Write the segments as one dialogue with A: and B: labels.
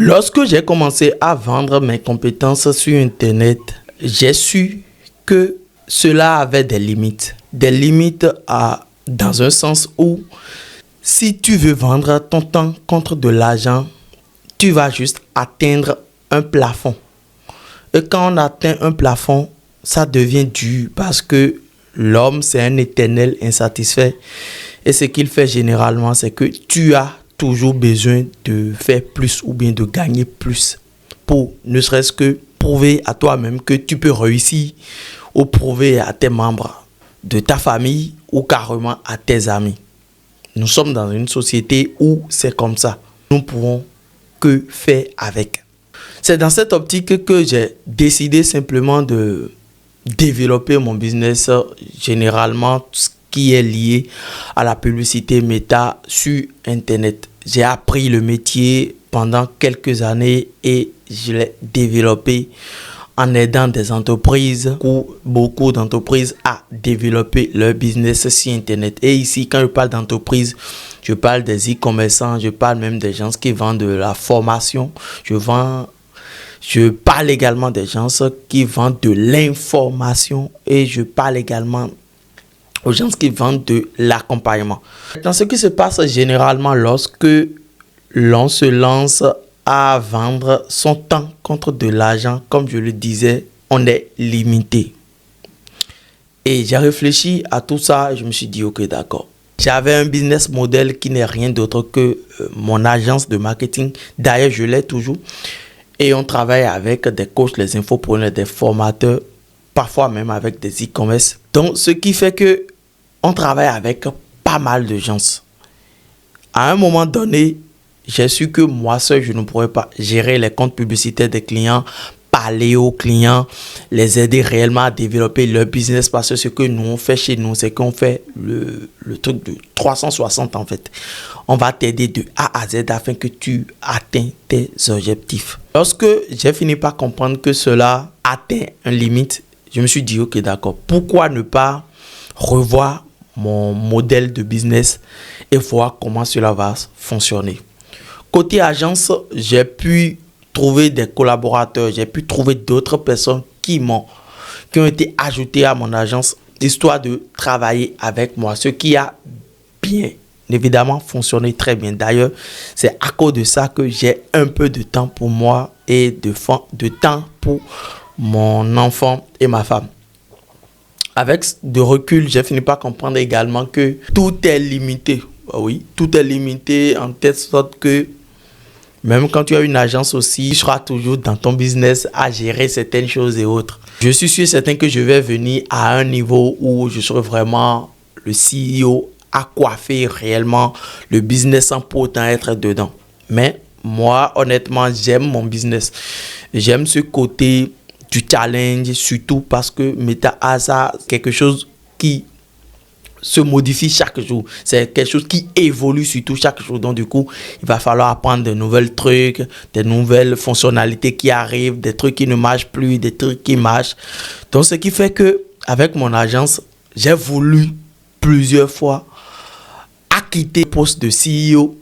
A: Lorsque j'ai commencé à vendre mes compétences sur Internet, j'ai su que cela avait des limites. Des limites dans un sens où si tu veux vendre ton temps contre de l'argent, tu vas juste atteindre un plafond. Et quand on atteint un plafond, ça devient dur parce que l'homme, c'est un éternel insatisfait. Et ce qu'il fait généralement, c'est que tu as toujours besoin de faire plus ou bien de gagner plus pour ne serait-ce que prouver à toi-même que tu peux réussir ou prouver à tes membres de ta famille ou carrément à tes amis. Nous sommes dans une société où c'est comme ça. Nous ne pouvons que faire avec. C'est dans cette optique que j'ai décidé simplement de développer mon business, généralement tout ce qui est lié à la publicité méta sur Internet. J'ai appris le métier pendant quelques années et je l'ai développé en aidant des entreprises, beaucoup d'entreprises à développer leur business sur Internet. Et ici, quand je parle d'entreprises, je parle des e-commerçants, je parle même des gens qui vendent de la formation, je parle également des gens qui vendent de l'information et je parle également aux gens qui vendent de l'accompagnement. Dans ce qui se passe généralement lorsque l'on se lance à vendre son temps contre de l'argent, comme je le disais, on est limité. Et j'ai réfléchi à tout ça et je me suis dit, ok, d'accord. J'avais un business model qui n'est rien d'autre que mon agence de marketing. D'ailleurs, je l'ai toujours. Et on travaille avec des coachs, des infopreneurs, des formateurs, parfois même avec des e-commerce. Donc, ce qui fait que on travaille avec pas mal de gens. À un moment donné, j'ai su que moi seul, je ne pourrais pas gérer les comptes publicitaires des clients, parler aux clients, les aider réellement à développer leur business parce que ce que nous on fait chez nous, c'est qu'on fait le truc de 360 en fait. On va t'aider de A à Z afin que tu atteignes tes objectifs. Lorsque j'ai fini par comprendre que cela atteint une limite, je me suis dit, ok, d'accord, pourquoi ne pas revoir mon modèle de business et voir comment cela va fonctionner. Côté agence, j'ai pu trouver des collaborateurs, j'ai pu trouver d'autres personnes qui ont été ajoutées à mon agence, histoire de travailler avec moi, ce qui a bien évidemment fonctionné très bien. D'ailleurs, c'est à cause de ça que j'ai un peu de temps pour moi et de temps pour mon enfant et ma femme. Avec de recul, j'ai fini par comprendre également que tout est limité. Oui, tout est limité en telle sorte que même quand tu as une agence aussi, tu seras toujours dans ton business à gérer certaines choses et autres. Je suis sûr et certain que je vais venir à un niveau où je serai vraiment le CEO à coiffer réellement le business sans pour autant être dedans. Mais moi, honnêtement, j'aime mon business. J'aime ce côté du challenge, surtout parce que Meta a ça, quelque chose qui se modifie chaque jour. C'est quelque chose qui évolue surtout chaque jour. Donc, du coup, il va falloir apprendre de nouvelles trucs, des nouvelles fonctionnalités qui arrivent, des trucs qui ne marchent plus, des trucs qui marchent. Donc, ce qui fait que avec mon agence, j'ai voulu plusieurs fois acquitter le poste de CEO.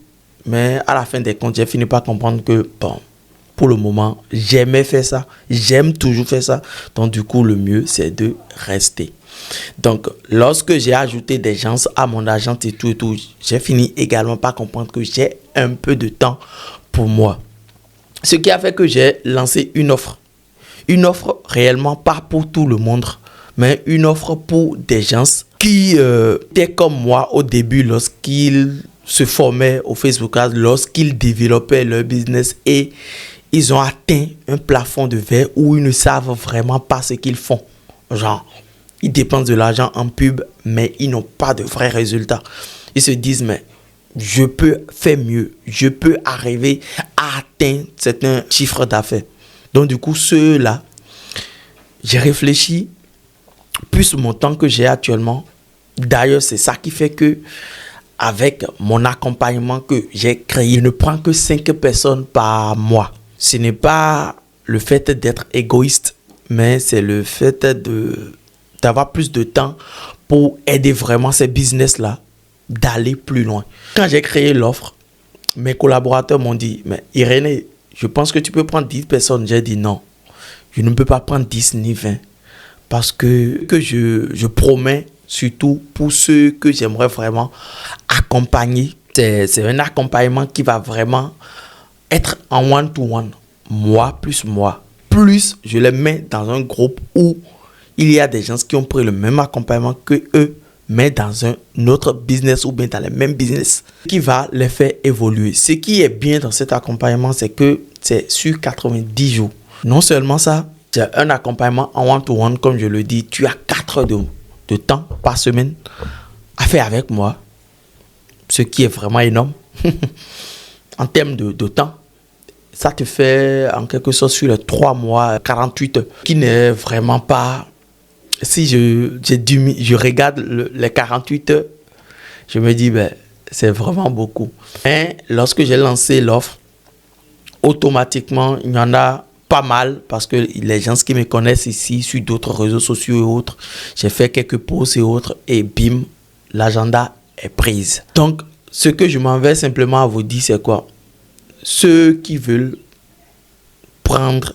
A: Mais à la fin des comptes, j'ai fini par comprendre que, bon, pour le moment, j'aimais faire ça. J'aime toujours faire ça. Donc, du coup, le mieux, c'est de rester. Donc, lorsque j'ai ajouté des gens à mon agence et tout, j'ai fini également par comprendre que j'ai un peu de temps pour moi. Ce qui a fait que j'ai lancé une offre. Une offre réellement pas pour tout le monde, mais une offre pour des gens qui étaient comme moi au début lorsqu'ils se formaient au Facebook Ads, lorsqu'ils développaient leur business et ils ont atteint un plafond de verre où ils ne savent vraiment pas ce qu'ils font. Genre, ils dépensent de l'argent en pub, mais ils n'ont pas de vrais résultats. Ils se disent, mais je peux faire mieux. Je peux arriver à atteindre certains chiffres d'affaires. Donc, du coup, ceux-là, j'ai réfléchi, plus mon temps que j'ai actuellement. D'ailleurs, c'est ça qui fait que, avec mon accompagnement que j'ai créé, je ne prends que 5 personnes par mois. Ce n'est pas le fait d'être égoïste, mais c'est le fait d'avoir plus de temps pour aider vraiment ces business-là d'aller plus loin. Quand j'ai créé l'offre, mes collaborateurs m'ont dit, mais Irénée, je pense que tu peux prendre 10 personnes. J'ai dit non. Je ne peux pas prendre 10 ni 20. Parce que je promets, surtout pour ceux que j'aimerais vraiment accompagner. C'est un accompagnement qui va vraiment être en one-to-one. Moi plus moi. Plus je les mets dans un groupe où il y a des gens qui ont pris le même accompagnement que eux, mais dans un autre business ou bien dans le même business qui va les faire évoluer. Ce qui est bien dans cet accompagnement, c'est que c'est sur 90 jours. Non seulement ça, c'est un accompagnement en one-to-one, comme je le dis, tu as 4 heures de temps par semaine à faire avec moi, ce qui est vraiment énorme en termes de temps. Ça te fait en quelque sorte sur les 3 mois, 48 heures, qui n'est vraiment pas... Si je regarde les 48 heures, je me dis, ben, c'est vraiment beaucoup. Mais lorsque j'ai lancé l'offre, automatiquement, il y en a pas mal parce que les gens qui me connaissent ici sur d'autres réseaux sociaux et autres, j'ai fait quelques posts et autres et bim, l'agenda est prise. Donc, ce que je m'en vais simplement à vous dire, c'est quoi? Ceux qui veulent prendre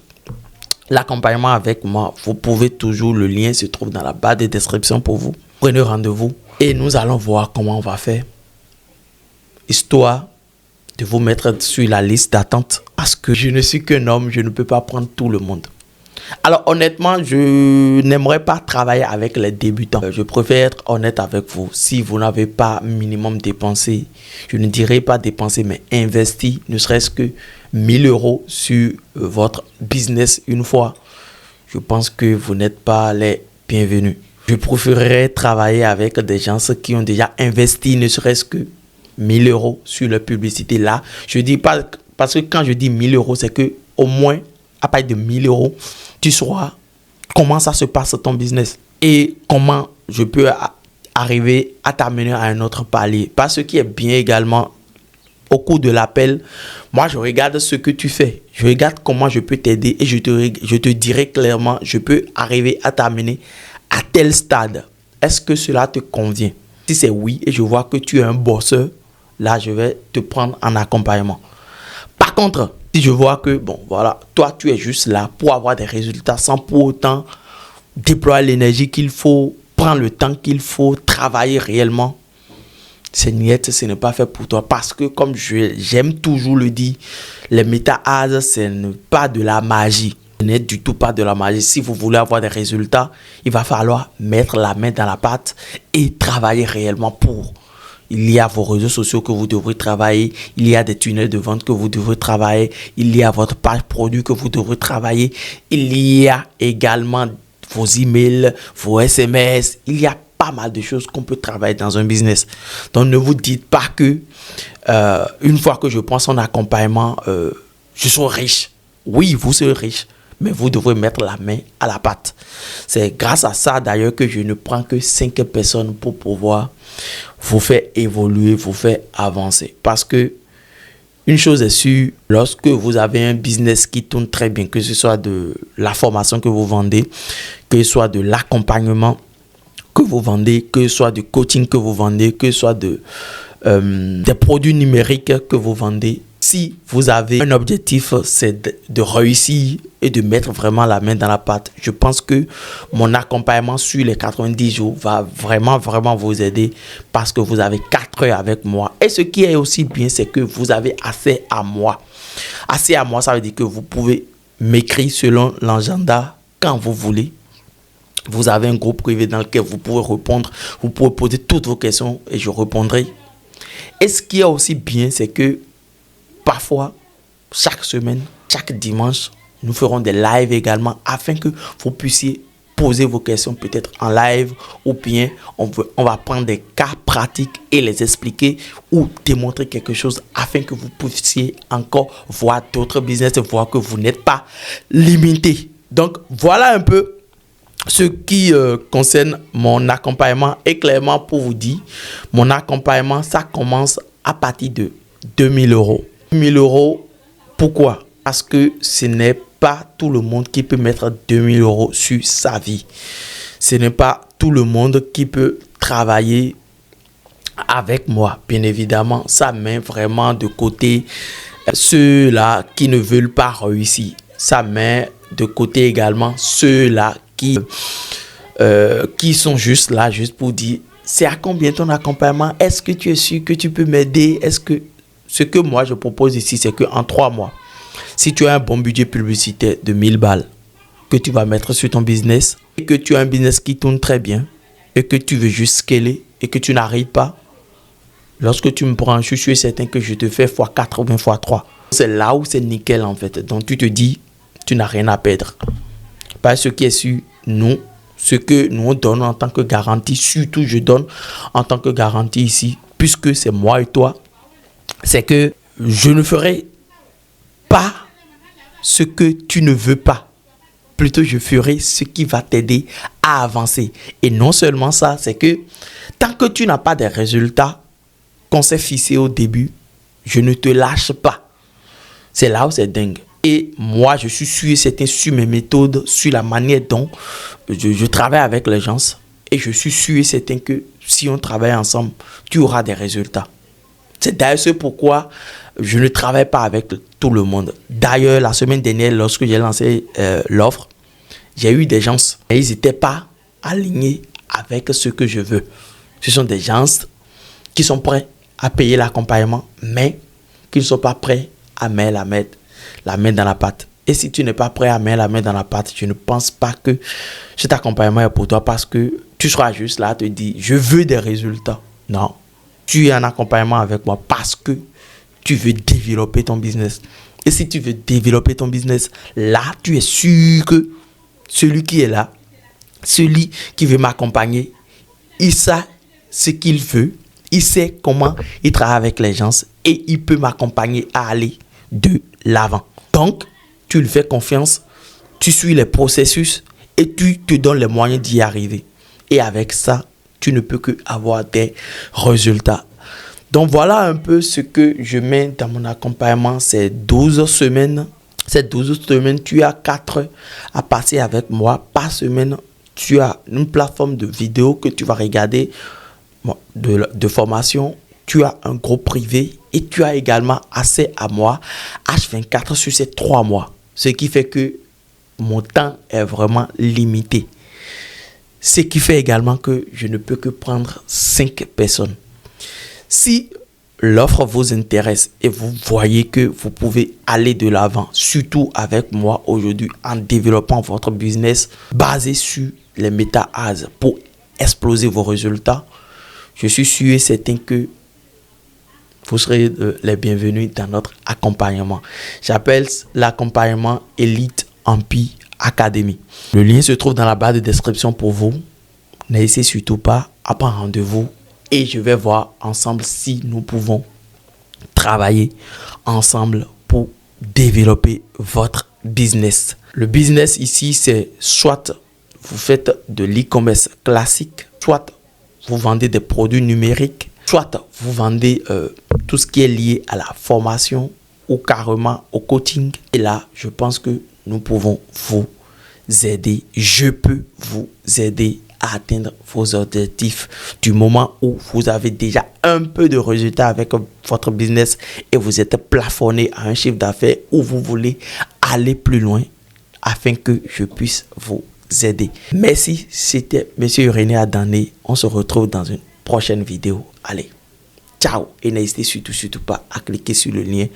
A: l'accompagnement avec moi, vous pouvez toujours, le lien se trouve dans la barre de description pour vous. Prenez rendez-vous et nous allons voir comment on va faire, histoire de vous mettre sur la liste d'attente. Parce que je ne suis qu'un homme, je ne peux pas prendre tout le monde. Alors honnêtement, je n'aimerais pas travailler avec les débutants. Je préfère être honnête avec vous. Si vous n'avez pas minimum dépensé, je ne dirais pas dépenser, mais investi, ne serait-ce que 1000 € sur votre business une fois, je pense que vous n'êtes pas les bienvenus. Je préférerais travailler avec des gens qui ont déjà investi ne serait-ce que 1000 € sur la publicité. Là, je dis pas, parce que quand je dis 1000 €, c'est que au moins, à partir de 1000 €, tu sauras comment ça se passe ton business et comment je peux arriver à t'amener à un autre palier. Parce que ce qui est bien également, au cours de l'appel, moi je regarde ce que tu fais. Je regarde comment je peux t'aider et je te dirai clairement, je peux arriver à t'amener à tel stade. Est-ce que cela te convient? Si c'est oui et je vois que tu es un bosseur, là je vais te prendre en accompagnement. Par contre, si je vois que, bon, voilà, toi, tu es juste là pour avoir des résultats sans pour autant déployer l'énergie qu'il faut, prendre le temps qu'il faut, travailler réellement, c'est niette, ce n'est pas fait pour toi. Parce que, comme j'aime toujours le dire, les méta-ads, ce n'est pas de la magie. Ce n'est du tout pas de la magie. Si vous voulez avoir des résultats, il va falloir mettre la main dans la pâte et travailler réellement pour. Il y a vos réseaux sociaux que vous devrez travailler. Il y a des tunnels de vente que vous devrez travailler. Il y a votre page produit que vous devrez travailler. Il y a également vos emails, vos SMS. Il y a pas mal de choses qu'on peut travailler dans un business. Donc, ne vous dites pas que une fois que je prends son accompagnement, je serai riche. Oui, vous serez riche. Mais vous devrez mettre la main à la pâte. C'est grâce à ça d'ailleurs que je ne prends que 5 personnes pour pouvoir vous faire évoluer, vous faire avancer. Parce que une chose est sûre, lorsque vous avez un business qui tourne très bien, que ce soit de la formation que vous vendez, que ce soit de l'accompagnement que vous vendez, que ce soit du coaching que vous vendez, que ce soit des produits numériques que vous vendez, si vous avez un objectif, c'est de réussir et de mettre vraiment la main dans la pâte. Je pense que mon accompagnement sur les 90 jours va vraiment vous aider parce que vous avez 4 heures avec moi. Et ce qui est aussi bien, c'est que vous avez accès à moi. Accès à moi, ça veut dire que vous pouvez m'écrire selon l'agenda quand vous voulez. Vous avez un groupe privé dans lequel vous pouvez répondre. Vous pouvez poser toutes vos questions et je répondrai. Et ce qui est aussi bien, c'est que parfois, chaque semaine, chaque dimanche, nous ferons des lives également afin que vous puissiez poser vos questions peut-être en live ou bien on va prendre des cas pratiques et les expliquer ou démontrer quelque chose afin que vous puissiez encore voir d'autres business et voir que vous n'êtes pas limité. Donc, voilà un peu ce qui concerne mon accompagnement. Et clairement, pour vous dire, mon accompagnement, ça commence à partir de 2000 €. 2000 €, pourquoi? Parce que ce n'est pas tout le monde qui peut mettre 2000 € sur sa vie. Ce n'est pas tout le monde qui peut travailler avec moi. Bien évidemment, ça met vraiment de côté ceux-là qui ne veulent pas réussir. Ça met de côté également ceux-là qui sont juste là, juste pour dire, c'est à combien ton accompagnement? Est-ce que tu es sûr que tu peux m'aider? Est-ce que ce que moi je propose ici, c'est qu'en 3 mois, si tu as un bon budget publicitaire de 1000 balles que tu vas mettre sur ton business et que tu as un business qui tourne très bien et que tu veux juste scaler et que tu n'arrives pas, lorsque tu me prends, je suis certain que je te fais x4 ou bien x3. C'est là où c'est nickel en fait. Donc tu te dis, tu n'as rien à perdre. Parce que ce qui est sûr, nous, ce que nous on donne en tant que garantie, surtout je donne en tant que garantie ici, puisque c'est moi et toi, c'est que je ne ferai pas ce que tu ne veux pas. Plutôt, je ferai ce qui va t'aider à avancer. Et non seulement ça, c'est que tant que tu n'as pas de résultats qu'on s'est fixé au début, je ne te lâche pas. C'est là où c'est dingue. Et moi, je suis sûr et certain sur mes méthodes, sur la manière dont je travaille avec les gens. Et je suis sûr et certain que si on travaille ensemble, tu auras des résultats. C'est d'ailleurs ce pourquoi je ne travaille pas avec tout le monde. D'ailleurs, la semaine dernière, lorsque j'ai lancé l'offre, j'ai eu des gens, et ils n'étaient pas alignés avec ce que je veux. Ce sont des gens qui sont prêts à payer l'accompagnement, mais qui ne sont pas prêts à mettre la main dans la pâte. Et si tu n'es pas prêt à mettre la main dans la pâte, je ne pense pas que cet accompagnement est pour toi parce que tu seras juste là à te dire, je veux des résultats. Non, tu es en accompagnement avec moi parce que tu veux développer ton business. Et si tu veux développer ton business, là, tu es sûr que celui qui est là, celui qui veut m'accompagner, il sait ce qu'il veut, il sait comment il travaille avec les gens et il peut m'accompagner à aller de l'avant. Donc, tu lui fais confiance, tu suis les processus et tu te donnes les moyens d'y arriver. Et avec ça, tu ne peux que avoir des résultats. Donc, voilà un peu ce que je mets dans mon accompagnement ces 12 semaines. Ces 12 semaines, tu as 4 heures à passer avec moi. Par semaine, tu as une plateforme de vidéos que tu vas regarder de formation. Tu as un groupe privé et tu as également accès à moi H24 sur ces 3 mois. Ce qui fait que mon temps est vraiment limité. Ce qui fait également que je ne peux que prendre 5 personnes. Si l'offre vous intéresse et vous voyez que vous pouvez aller de l'avant, surtout avec moi aujourd'hui en développant votre business basé sur les méta-ads pour exploser vos résultats, je suis sûr et certain que vous serez les bienvenus dans notre accompagnement. J'appelle l'accompagnement Elite Empire Academy. Le lien se trouve dans la barre de description pour vous. N'hésitez surtout pas à prendre rendez-vous et je vais voir ensemble si nous pouvons travailler ensemble pour développer votre business. Le business ici, c'est soit vous faites de l'e-commerce classique, soit vous vendez des produits numériques, soit vous vendez tout ce qui est lié à la formation ou carrément au coaching. Et là, je pense que nous pouvons vous aider. Je peux vous aider à atteindre vos objectifs du moment où vous avez déjà un peu de résultats avec votre business et vous êtes plafonné à un chiffre d'affaires où vous voulez aller plus loin afin que je puisse vous aider. Merci, c'était Monsieur René Adané. On se retrouve dans une prochaine vidéo. Allez, ciao et n'hésitez surtout pas à cliquer sur le lien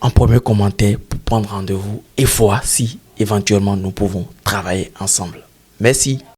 A: en premier commentaire pour prendre rendez-vous et voir si éventuellement nous pouvons travailler ensemble. Merci.